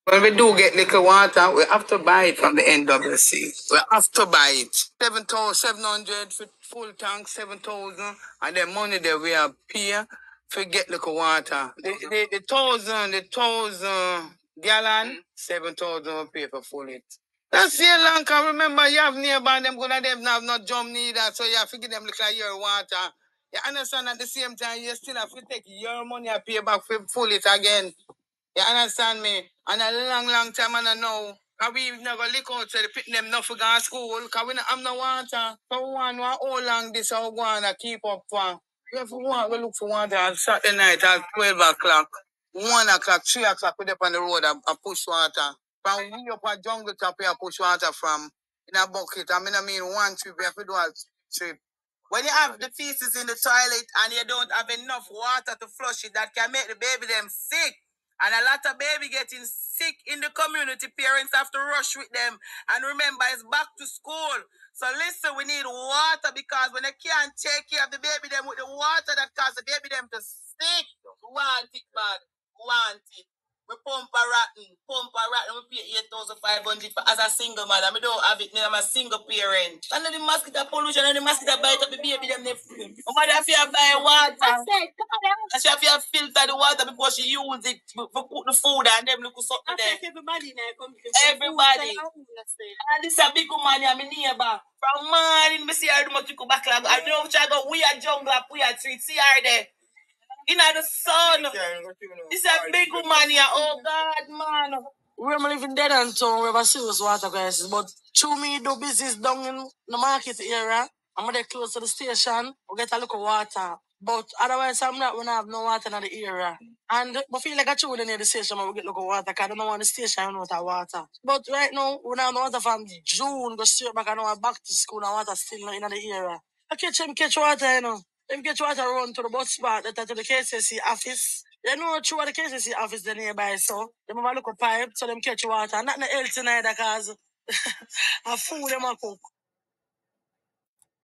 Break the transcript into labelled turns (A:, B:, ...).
A: When we do get liquor water, we have to buy it from the NWC. We have to buy it. 7,700 for full tank, 7,000. And the money that we have pay for get liquor water. The thousand gallon, 7,000 we pay for full it. That's Sri Lanka. Remember, you have nearby them, gonna them have not jump neither, so you have to give them like your water. You understand at the same time, you still have to take your money and pay back for full it again. You understand me? And a long time and I know. Cause we never lick out so they pick them not for going to school. Cause we not have no water. So one how long this how go on and keep up for. We have to want we look for water on Saturday night at 12 o'clock. 1 o'clock, 3 o'clock we up on the road and push water. From we up at jungle top here push water from in a bucket. I mean one trip we have to do a trip. When you have the feces in the toilet and you don't have enough water to flush it, that can make the baby them sick. And a lot of baby getting sick in the community. Parents have to rush with them. And remember, it's back to school. So listen, we need water because when they can't take care of the baby them with the water that causes the baby them to sick. We want it, man. We want it. We pump a rotten. We pay 8,500 as a single mother. I don't have it. I'm a single parent. And then the mosquito pollution and the mosquito bite up the baby them. Mother have to buy water. And she have to filter the water before she use it for put the food and them look something there. Everybody now come. Everybody. And this a big money, I'm a neighbor. From morning, I see her do much to go back. I know she go, we are jungle, we are street. See her there. In the sun. This is a big woman here. Oh God, man. We're living dead and town. We have a serious water crisis. But through me do business down in the market area. I'm there close to the station. We get a little water. But otherwise, I'm not when I have no water in the area. And I feel like I chew near the station when we get local water because I don't know on the station I don't know water. But right now, we have no water from June, go straight back and now back to school and water still not in the area. I catch water, you know. Them get water run to the bus spot, that to the KCC office. You know, through the KCC office the nearby, so them have a look pipe, so them catch water. Not the healthy neither, cause a food them a cook.